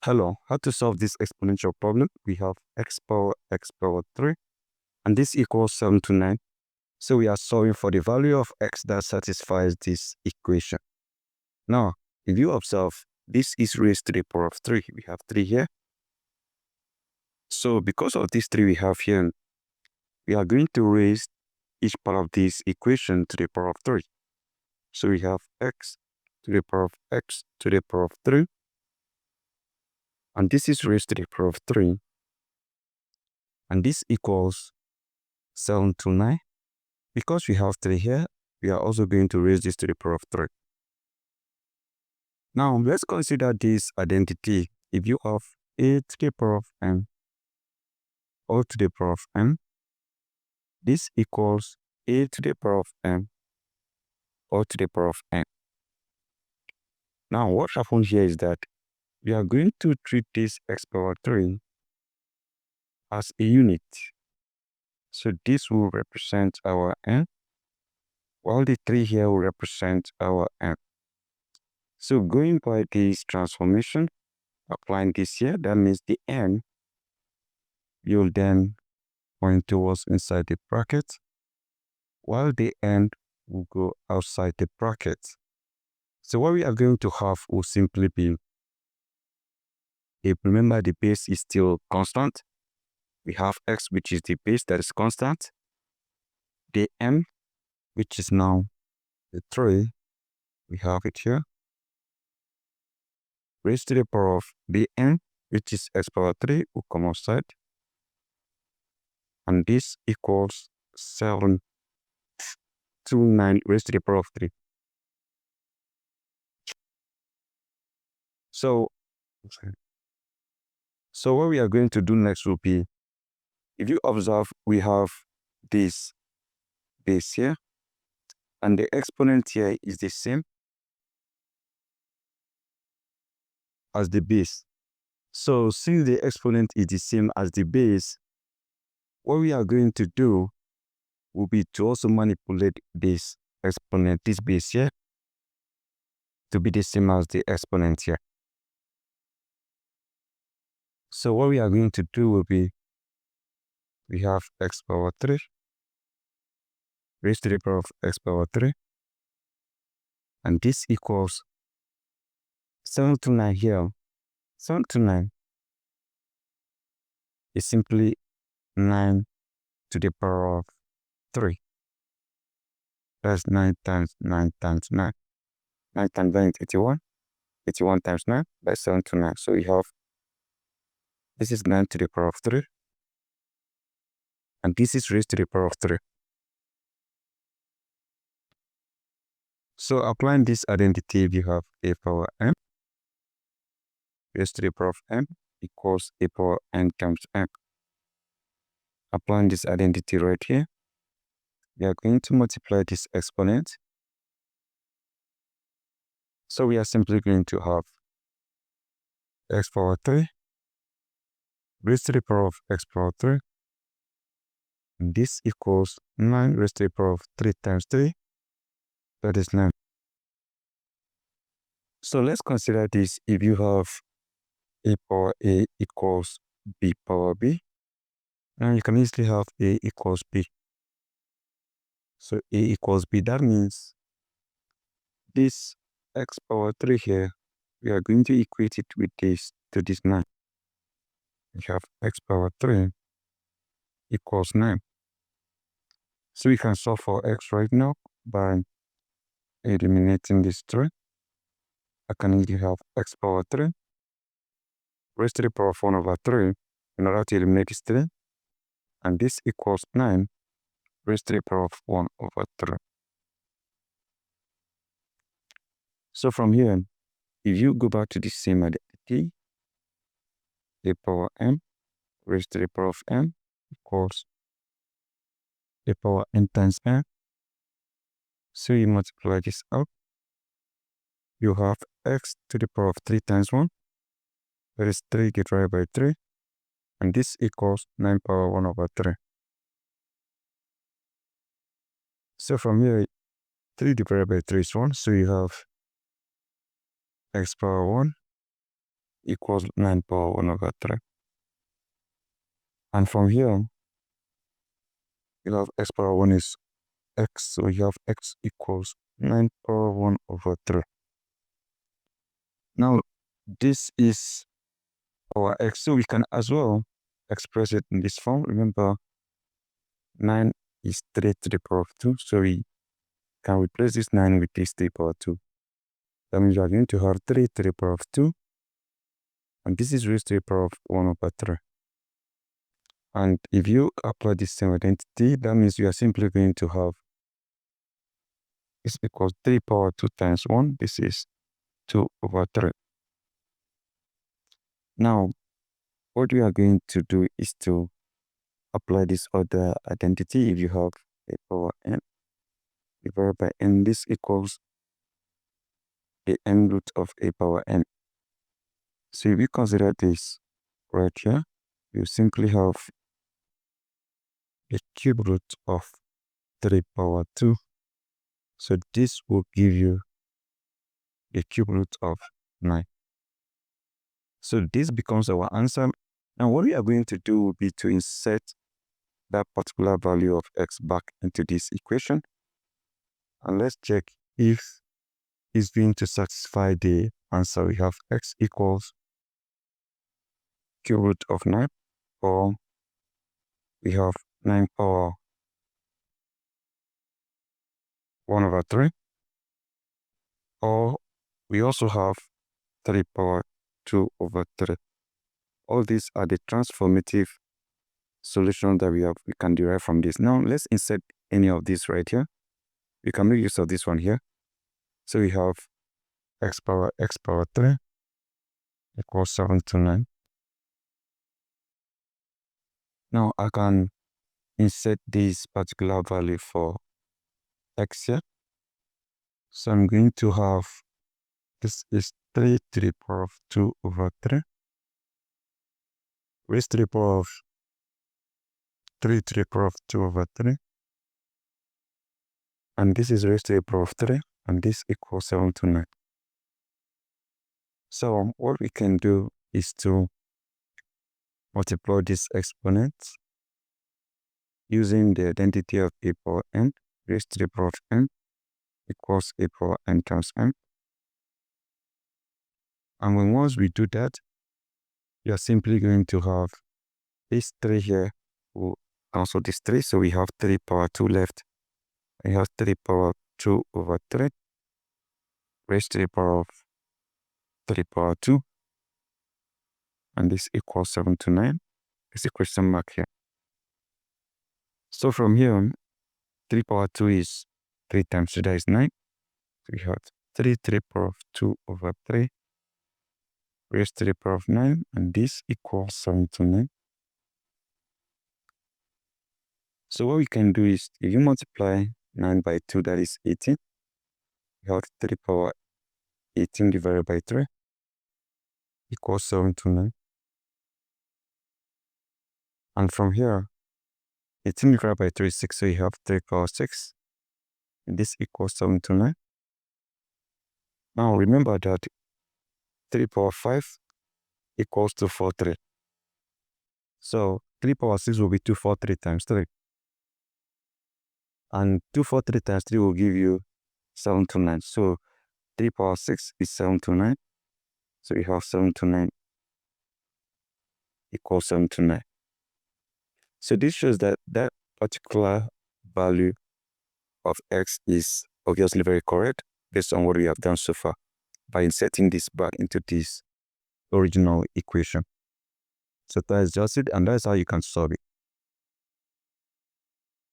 Hello, how to solve this exponential problem? We have x power 3 and this equals 7 to 9. So we are solving for the value of x that satisfies this equation. Now, if you observe, this is raised to the power of 3. We have 3 here. So because of this 3 we have here, we are going to raise each part of this equation to the power of 3. So we have x to the power of x to the power of 3. And this is raised to the power of 3. And this equals 7 to 9. Because we have 3 here, we are also going to raise this to the power of 3. Now, let's consider this identity. If you have a to the power of n, or to the power of n, this equals a to the power of n, or to the power of n. Now, what happens here is that we are going to treat this x power 3 as a unit. So this will represent our n, while the 3 here will represent our n. So going by this transformation, applying this here, that means the n will then point towards inside the bracket, while the n will go outside the bracket. So what we are going to have will simply be, if remember the base is still constant, we have x, which is the base that is constant, the n, which is now the 3, we have it here, raised to the power of the n, which is x power 3, will come outside, and this equals 7 to 9 raised to the power of 3. So what we are going to do next will be, if you observe, we have this base here, and the exponent here is the same as the base. So since the exponent is the same as the base, what we are going to do will be to also manipulate this exponent, this base here, to be the same as the exponent here. So what we are going to do will be, we have x power 3 raised to the power of x power 3, and this equals 7 to 9 here. 7 to 9 is simply 9 to the power of 3. That's 9 times 9 times 9. 9 times 9 is 81. 81 times 9, that's 7 to 9. So we have, this is 9 to the power of 3. And this is raised to the power of 3. So applying this identity, we have a power m raised to the power of m equals a power n times m. Applying this identity right here, we are going to multiply this exponent. So we are simply going to have x power 3 raised to the power of x power 3. And this equals 9 raised to the power of 3 times 3. That is 9. So let's consider this. If you have a power a equals b power b, and you can easily have a equals b. So a equals b, that means this x power 3 here, we are going to equate it with this to this 9. We have x power 3 equals 9. So we can solve for x right now by eliminating this 3. I can easily have x power 3 raised to the power of 1 over 3 in order to eliminate this 3. And this equals 9 raised to the power of 1 over 3. So from here, if you go back to the same identity, a power m raised to the power of m equals a power n times m. So you multiply this out, you have x to the power of 3 times 1, that is 3 divided by 3, and this equals 9 power 1 over 3. So from here, 3 divided by 3 is 1, so you have x power 1 equals 9 power 1 over 3. And from here, you have x power 1 is x, so you have x equals 9 power 1 over 3. Now, this is our x, so we can as well express it in this form. Remember, 9 is 3 to the power of 2, so we can replace this 9 with this 3 power 2. That means we are going to have 3 to the power of 2, and this is raised to the power of 1 over 3. And if you apply this same identity, that means you are simply going to have this equals 3 power 2 times 1. This is 2 over 3. Now, what we are going to do is to apply this other identity. If you have a power n divided by n, this equals the n root of a power n. So if you consider this right here, you simply have a cube root of 3 power 2. So this will give you a cube root of 9. So this becomes our answer. Now what we are going to do will be to insert that particular value of x back into this equation. And let's check if it's going to satisfy the answer. We have x equals cube root of 9, or we have 9 power 1 over 3, or we also have 3 power 2 over 3. All these are the transformative solutions that we can derive from this. Now let's insert any of these right here. We can make use of this one here. So we have x power 3 equals 7 to 9. Now I can insert this particular value for x here. So I'm going to have, this is 3 to the power of 2 over 3 raised to the power of 3 to the power of 2 over 3. And this is raised to the power of 3, and this equals 7 to 9. So what we can do is to multiply this exponent using the identity of a power n raised to the power of n equals a power n times n. And once we do that, we are simply going to have this 3 here will cancel this 3, so we have 3 power 2 left. We have 3 power 2 over 3 raised to the power of 3 power 2, and this equals 7 to 9. There's a question mark here. So from here, 3 power 2 is 3 times 2, that is 9. So we have 3 to the power of 2 over 3 raised to the power of 9, and this equals 7 to 9. So what we can do is, if you multiply 9 by 2, that is 18. We have 3 power 18 divided by 3 equals 7 to 9. And from here, 18 divided by 3 is 6, so you have 3 power 6. And this equals 7 to 9. Now remember that 3 power 5 equals 243. So 3 power 6 will be 243 times 3. And 243 times 3 will give you 7 to 9. So 3 power 6 is 7 to 9. So you have 7 to 9 equals 7 to 9. So this shows that that particular value of x is obviously very correct based on what we have done so far by inserting this back into this original equation. So that is just it, and that's how you can solve it.